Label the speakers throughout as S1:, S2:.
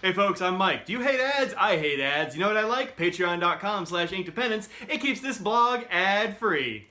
S1: Hey folks, I'm Mike. Do you hate ads? I hate ads. You know what I like? Patreon.com/Inkdependence. It keeps this blog ad-free.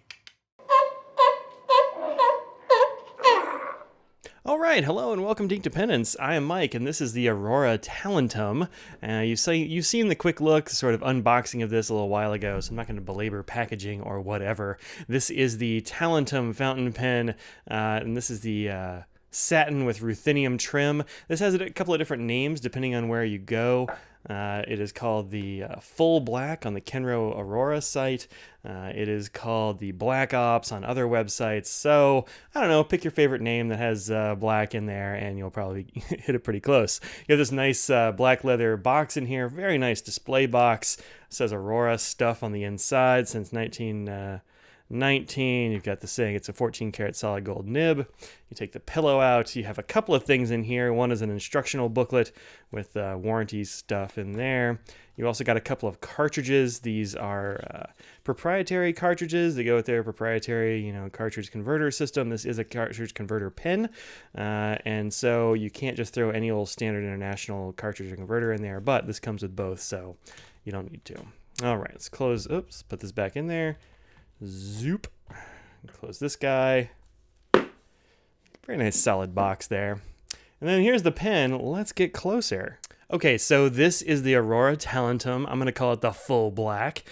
S2: All right, hello and welcome to Inkdependence. I am Mike, and this is the Aurora Talentum. You've seen the quick look, sort of unboxing of this a little while ago, so I'm not going to belabor packaging or whatever. This is the Talentum fountain pen, and this is the satin with ruthenium trim. This has a couple of different names depending on where you go. It is called the Full Black on the Kenro Aurora site. It is called the Black Ops on other websites. So, I don't know, pick your favorite name that has black in there and you'll probably hit it pretty close. You have this nice black leather box in here. Very nice display box. It says Aurora stuff on the inside since 1919. You've got the saying it's a 14 karat solid gold nib. You take the pillow out. You have a couple of things in here. One is an instructional booklet with warranty stuff in there. You also got a couple of cartridges. These are proprietary cartridges. They go with their proprietary, cartridge converter system. This is a cartridge converter pen, and so you can't just throw any old standard international cartridge converter in there. But this comes with both, so you don't need to. All right, let's close. Oops, put this back in there. Zoop. Close this guy. Very nice solid box there. And then here's the pen. Let's get closer. Okay, so this is the Aurora Talentum. I'm going to call it the Full Black,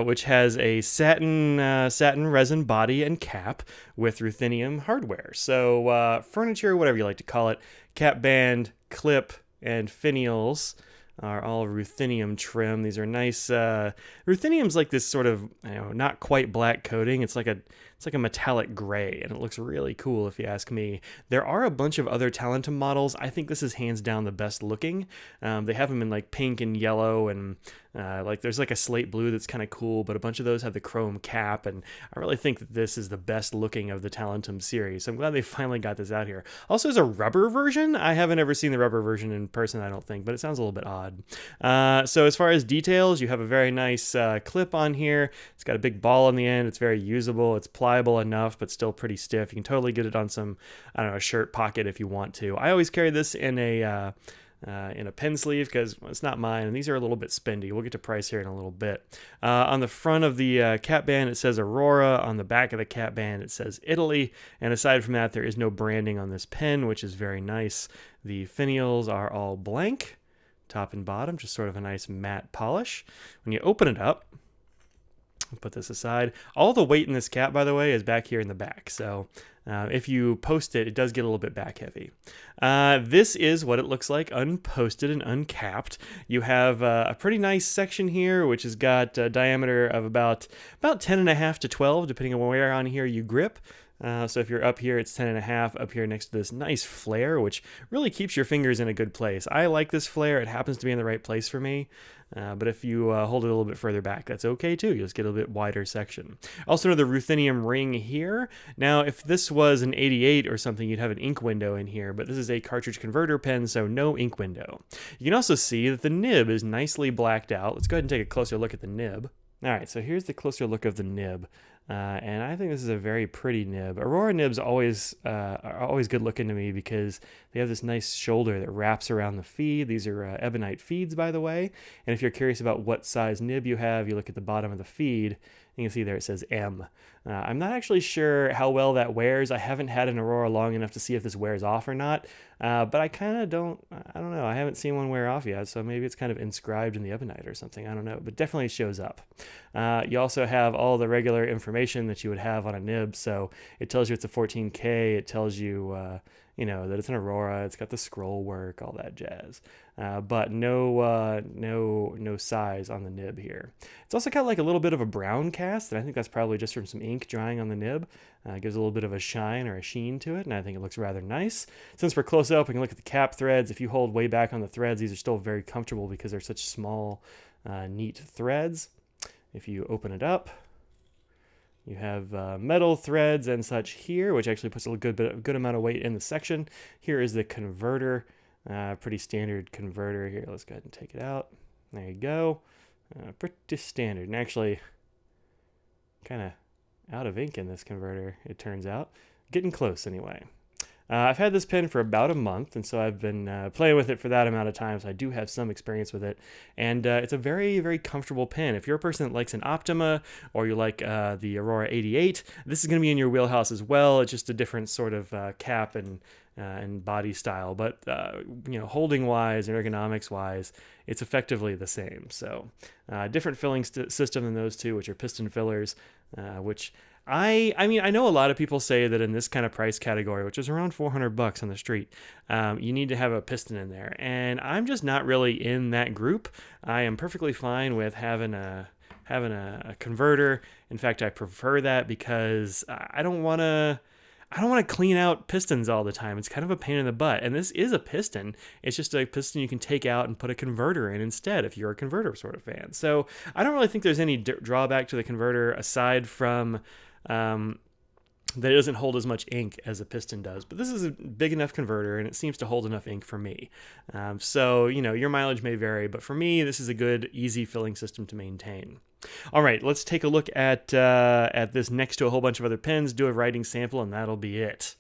S2: which has a satin resin body and cap with ruthenium hardware. So furniture, whatever you like to call it, cap band, clip, and finials are all ruthenium trim. These are nice. Ruthenium's like this sort of, not quite black coating. It's like a metallic gray, and it looks really cool if you ask me. There are a bunch of other Talentum models. I think this is hands down the best looking. They have them in like pink and yellow, and there's like a slate blue that's kind of cool, but a bunch of those have the chrome cap, and I really think that this is the best looking of the Talentum series. So I'm glad they finally got this out here. Also, there's a rubber version. I haven't ever seen the rubber version in person, I don't think, but it sounds a little bit odd. So as far as details, you have a very nice clip on here. It's got a big ball on the end. It's very usable. It's pliable enough, but still pretty stiff. You can totally get it on some, a shirt pocket if you want to. I always carry this in a pen sleeve because it's not mine, and these are a little bit spendy. We'll get to price here in a little bit. On the front of the cap band, it says Aurora. On the back of the cap band, it says Italy. And aside from that, there is no branding on this pen, which is very nice. The finials are all blank, top and bottom, just sort of a nice matte polish. When you open it up, I'll put this aside. All the weight in this cap, by the way, is back here in the back. So if you post it, it does get a little bit back heavy. This is what it looks like unposted and uncapped. You have a pretty nice section here, which has got a diameter of about 10.5 to 12, depending on where on here you grip. So if you're up here, it's 10.5. Up here next to this nice flare, which really keeps your fingers in a good place. I like this flare. It happens to be in the right place for me. But if you hold it a little bit further back, that's okay too. You'll just get a bit wider section. Also, the ruthenium ring here. Now, if this was an 88 or something, you'd have an ink window in here, but this is a cartridge converter pen, so no ink window. You can also see that the nib is nicely blacked out. Let's go ahead and take a closer look at the nib. All right, so here's the closer look of the nib. And I think this is a very pretty nib. Aurora nibs are always good looking to me because they have this nice shoulder that wraps around the feed. These are ebonite feeds, by the way. And if you're curious about what size nib you have, you look at the bottom of the feed. You can see there it says M. I'm not actually sure how well that wears. I haven't had an Aurora long enough to see if this wears off or not. But I kind of don't know. I haven't seen one wear off yet, so maybe it's kind of inscribed in the ebonite or something. I don't know, but definitely shows up. You also have all the regular information that you would have on a nib. So it tells you it's a 14K. It tells you, that it's an Aurora. It's got the scroll work, all that jazz. But no size on the nib here. It's also got like a little bit of a brown cast, and I think that's probably just from some ink drying on the nib. Gives a little bit of a shine or a sheen to it, and I think it looks rather nice. Since we're close up, we can look at the cap threads. If you hold way back on the threads, these are still very comfortable because they're such small, neat threads. If you open it up, you have metal threads and such here, which actually puts a good amount of weight in the section. Here is the converter, pretty standard converter here. Let's go ahead and take it out. There you go. Pretty standard, and actually kind of out of ink in this converter, it turns out. Getting close anyway. I've had this pen for about a month, and so I've been playing with it for that amount of time, so I do have some experience with it. And it's a very, very comfortable pen. If you're a person that likes an Optima or you like the Aurora 88, this is going to be in your wheelhouse as well. It's just a different sort of cap and body style, but holding wise and ergonomics wise, it's effectively the same. So different filling system than those two, which are piston fillers, which I mean, I know a lot of people say that in this kind of price category, which is around $400 on the street, you need to have a piston in there. And I'm just not really in that group. I am perfectly fine with having a converter. In fact, I prefer that because I don't want to clean out pistons all the time. It's kind of a pain in the butt. And this is a piston. It's just a piston you can take out and put a converter in instead if you're a converter sort of fan. So I don't really think there's any drawback to the converter aside from that it doesn't hold as much ink as a piston does. But this is a big enough converter, and it seems to hold enough ink for me. So, your mileage may vary, but for me, this is a good, easy filling system to maintain. All right, let's take a look at this next to a whole bunch of other pens, do a writing sample, and that'll be it.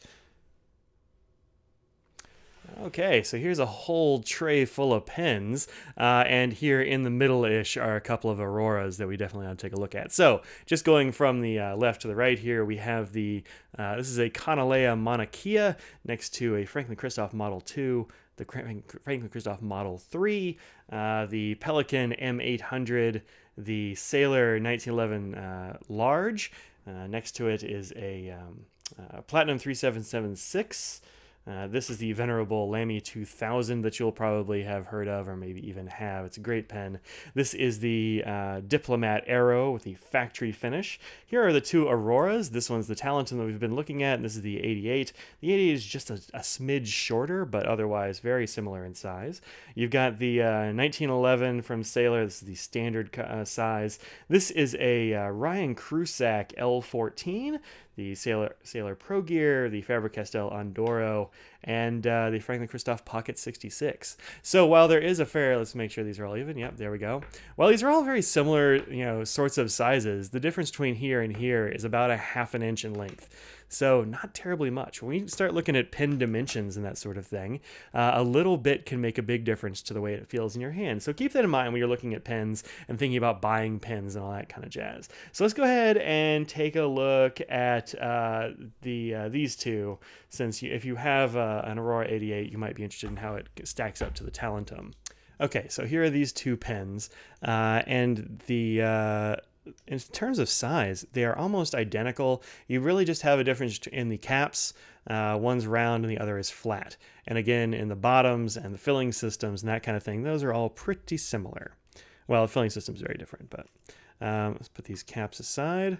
S2: Okay, so here's a whole tray full of pens, and here in the middle-ish are a couple of Auroras that we definitely want to take a look at. So, just going from the left to the right here, we have this is a Conalea Monarchia next to a Franklin-Christoph Model 2, the Franklin-Christoph Model 3, the Pelican M800, the Sailor 1911 Large. Next to it is a Platinum 3776. This is the venerable Lamy 2000 that you'll probably have heard of or maybe even have. It's a great pen. This is the Diplomat Aero with the factory finish. Here are the two Auroras. This one's the Talentum that we've been looking at, and this is the 88. The 88 is just a smidge shorter, but otherwise very similar in size. You've got the 1911 from Sailor. This is the standard size. This is a Ryan Krusak L14. The Sailor Pro Gear, the Faber-Castell Andorro, and the Franklin-Christoph Pocket 66. So while there is a fair, let's make sure these are all even. Yep, there we go. While these are all very similar, sorts of sizes, the difference between here and here is about a ½ an inch in length. So not terribly much. When we start looking at pen dimensions and that sort of thing, a little bit can make a big difference to the way it feels in your hand. So keep that in mind when you're looking at pens and thinking about buying pens and all that kind of jazz. So let's go ahead and take a look at these two, since if you have an Aurora 88, you might be interested in how it stacks up to the Talentum. Okay, so here are these two pens, and in terms of size, they are almost identical. You really just have a difference in the caps. One's round and the other is flat. And again, in the bottoms and the filling systems and that kind of thing, those are all pretty similar. Well, the filling system is very different, but let's put these caps aside.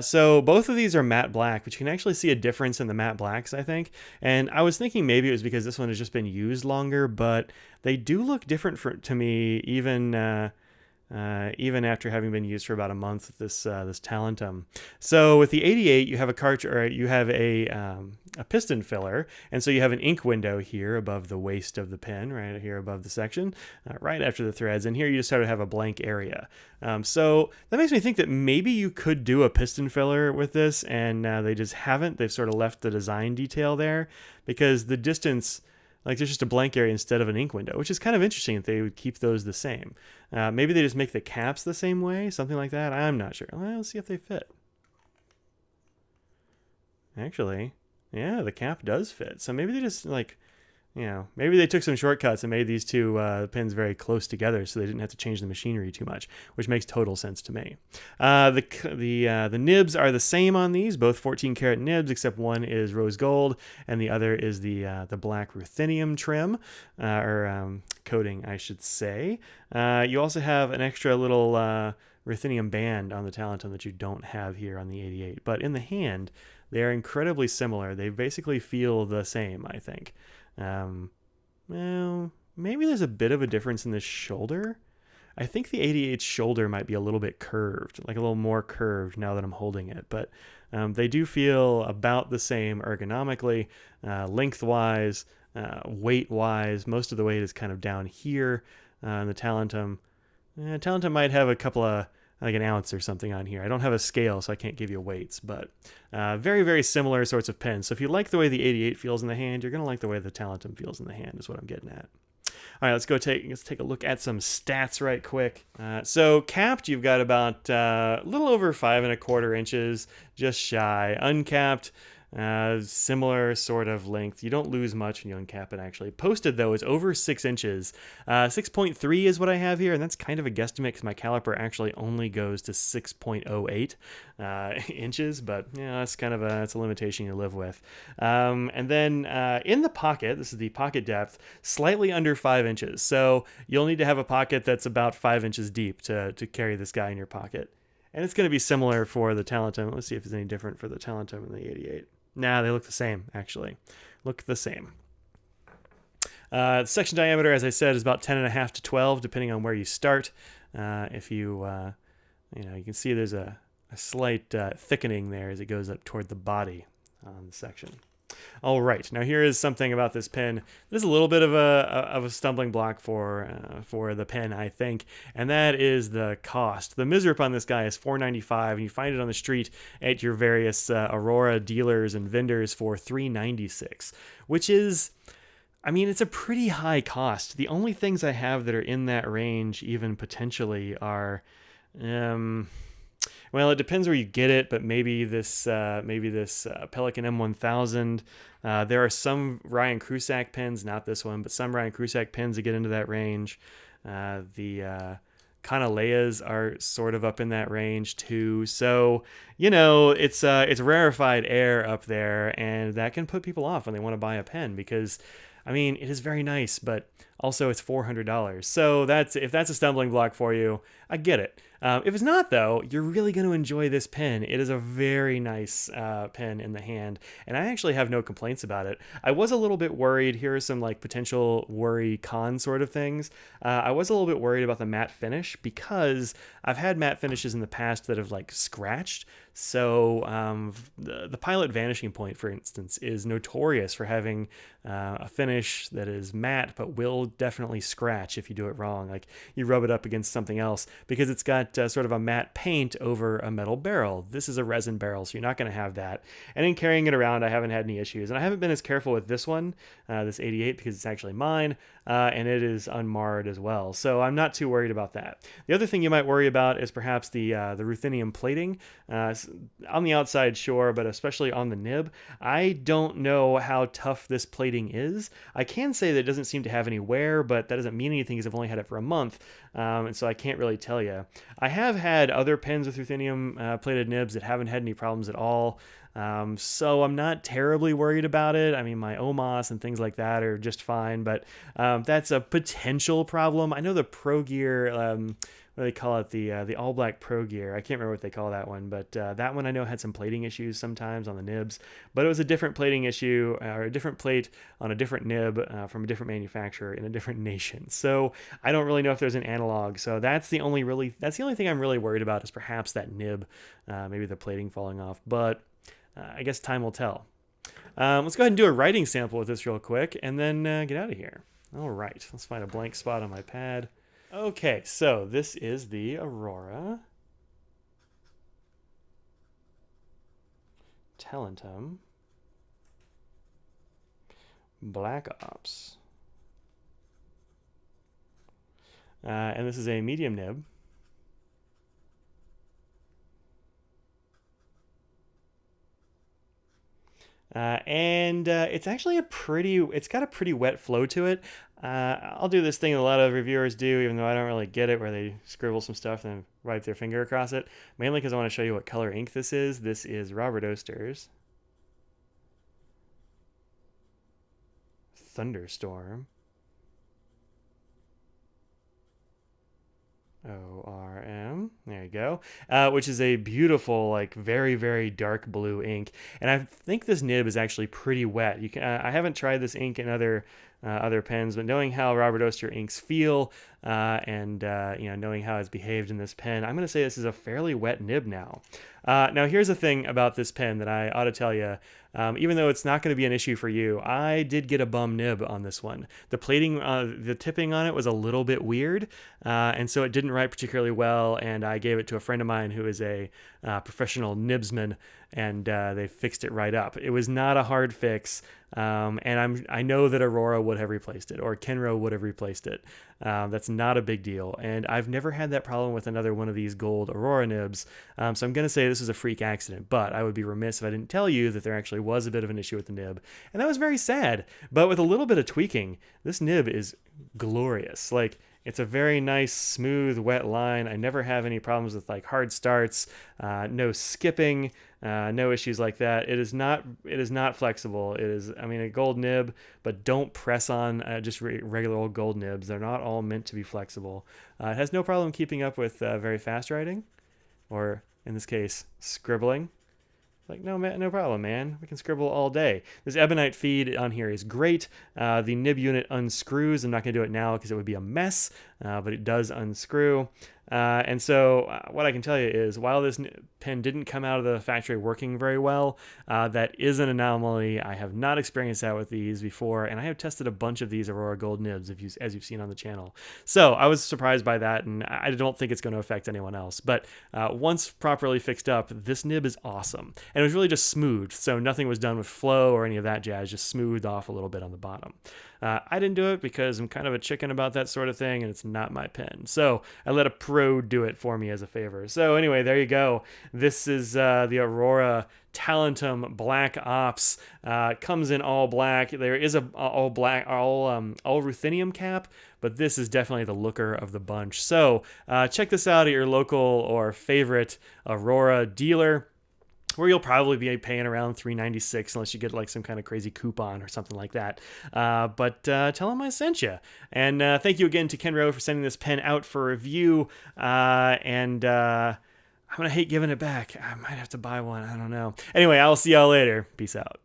S2: So both of these are matte black, but you can actually see a difference in the matte blacks, I think. And I was thinking maybe it was because this one has just been used longer, but they do look different to me, even after having been used for about a month with this Talentum. So with the 88, you have a piston filler, and so you have an ink window here above the waist of the pen, right here above the section, right after the threads, and here you just sort of have a blank area. So that makes me think that maybe you could do a piston filler with this, and they just haven't. They've sort of left the design detail there, because the distance, like there's just a blank area instead of an ink window, which is kind of interesting if they would keep those the same. Maybe they just make the caps the same way, something like that. I'm not sure. Well, let's see if they fit. Actually, yeah, the cap does fit. So maybe they just maybe they took some shortcuts and made these two pins very close together so they didn't have to change the machinery too much, which makes total sense to me. The nibs are the same on these, both 14 karat nibs, except one is rose gold and the other is the black ruthenium trim, or coating, I should say. You also have an extra little ruthenium band on the Talentum that you don't have here on the 88, but in the hand, they are incredibly similar. They basically feel the same, I think. Well, maybe there's a bit of a difference in the shoulder. I think the 88's shoulder might be a little bit curved, like a little more curved now that I'm holding it, but they do feel about the same ergonomically, lengthwise, weight-wise. Most of the weight is kind of down here in the Talentum. Talentum might have a couple of like an ounce or something on here. I don't have a scale, so I can't give you weights, but very, very similar sorts of pens. So if you like the way the 88 feels in the hand, you're going to like the way the Talentum feels in the hand, is what I'm getting at. All right, let's take a look at some stats right quick. So capped, you've got about a little over 5¼ inches, just shy. Uncapped, similar sort of length. You don't lose much when you uncap it, actually. Posted, though, is over 6 inches. 6.3 is what I have here, and that's kind of a guesstimate because my caliper actually only goes to 6.08 inches, but yeah, that's kind of that's a limitation you live with. And then in the pocket, this is the pocket depth, slightly under 5 inches. So you'll need to have a pocket that's about 5 inches deep to carry this guy in your pocket. And it's going to be similar for the Talentum. Let's see if it's any different for the Talentum and the 88. Nah, they look the same, actually. Look the same. The section diameter, as I said, is about 10.5 to 12, depending on where you start. If you can see there's a slight thickening there as it goes up toward the body on the section. All right, now here is something about this pen. There's a little bit of a stumbling block for the pen, I think, and that is the cost. The misrip on this guy is $4.95, and you find it on the street at your various Aurora dealers and vendors for $3.96, which is, I mean, it's a pretty high cost. The only things I have that are in that range, even potentially, are well, it depends where you get it, but maybe this Pelican M1000. There are some Ryan Krusak pens, not this one, but some Ryan Krusak pens that get into that range. The Kanaleas are sort of up in that range too. So, it's rarefied air up there, and that can put people off when they want to buy a pen because, I mean, it is very nice, but also it's $400. So if that's a stumbling block for you, I get it. If it's not, though, you're really going to enjoy this pen. It is a very nice pen in the hand, and I actually have no complaints about it. I was a little bit worried. Here are some potential worry con sort of things. I was a little bit worried about the matte finish because I've had matte finishes in the past that have scratched. So the Pilot Vanishing Point, for instance, is notorious for having a finish that is matte but will definitely scratch if you do it wrong. You rub it up against something else because it's got sort of a matte paint over a metal barrel. This is a resin barrel, so you're not going to have that. And in carrying it around, I haven't had any issues. And I haven't been as careful with this one, this 88, because it's actually mine, and it is unmarred as well. So I'm not too worried about that. The other thing you might worry about is perhaps the ruthenium plating. On the outside, sure, but especially on the nib. I don't know how tough this plating is. I can say that it doesn't seem to have any wear, but that doesn't mean anything because I've only had it for a month, and so I can't really tell you. I have had other pens with ruthenium plated nibs that haven't had any problems at all, so I'm not terribly worried about it. I mean, my Omos and things like that are just fine, but that's a potential problem. I know the Pro Gear, what do they call it, the All Black Pro Gear, I can't remember what they call that one, but that one I know had some plating issues sometimes on the nibs, but it was a different plating issue, or a different plate on a different nib from a different manufacturer in a different nation. So I don't really know if there's an analog. So that's the only thing I'm really worried about is perhaps that nib, maybe the plating falling off, but I guess time will tell. Let's go ahead and do a writing sample with this real quick and then get out of here. All right, let's find a blank spot on my pad. Okay, so this is the Aurora Talentum Black Ops. And this is a medium nib. It's actually it's got a pretty wet flow to it. I'll do this thing that a lot of reviewers do, even though I don't really get it, where they scribble some stuff and then wipe their finger across it. Mainly because I want to show you what color ink this is. This is Robert Oster's Thunderstorm. ORM, there you go, which is a beautiful, very, very dark blue ink. And I think this nib is actually pretty wet. I haven't tried this ink in other other pens, but knowing how Robert Oster inks feel and knowing how it's behaved in this pen, I'm going to say this is a fairly wet nib now. Now, here's the thing about this pen that I ought to tell you. Even though it's not going to be an issue for you, I did get a bum nib on this one. The plating, the tipping on it was a little bit weird, and so it didn't write particularly well, and I gave it to a friend of mine who is a professional nibsman, and they fixed it right up. It was not a hard fix, and I know that Aurora would have replaced it, or Kenro would have replaced it. That's not a big deal, and I've never had that problem with another one of these gold Aurora nibs, so I'm going to say this is a freak accident, but I would be remiss if I didn't tell you that there actually was a bit of an issue with the nib, and that was very sad. But with a little bit of tweaking, this nib is glorious. Like, it's a very nice, smooth, wet line. I never have any problems with like hard starts, no skipping, no issues like that. It is not flexible. It is, I mean, a gold nib, but don't press on just regular old gold nibs. They're not all meant to be flexible. It has no problem keeping up with very fast writing, or in this case, scribbling. Like, no, man, no problem, man. We can scribble all day. This ebonite feed on here is great. The nib unit unscrews. I'm not going to do it now because it would be a mess, but it does unscrew. And so what I can tell you is, while this pen didn't come out of the factory working very well, that is an anomaly. I have not experienced that with these before, and I have tested a bunch of these Aurora Gold nibs, as you've seen on the channel. So I was surprised by that, and I don't think it's going to affect anyone else. But once properly fixed up, this nib is awesome. And it was really just smooth, so nothing was done with flow or any of that jazz, just smoothed off a little bit on the bottom. I didn't do it because I'm kind of a chicken about that sort of thing, and it's not my pen. So I let a pro do it for me as a favor. So anyway, there you go. This is the Aurora Talentum Black Ops. It comes in all black. There is a all black, all ruthenium cap, but this is definitely the looker of the bunch. So check this out at your local or favorite Aurora dealer, where you'll probably be paying around $3.96 unless you get like some kind of crazy coupon or something like that. But tell them I sent you. And thank you again to Kenro for sending this pen out for review. I'm going to hate giving it back. I might have to buy one. I don't know. Anyway, I'll see y'all later. Peace out.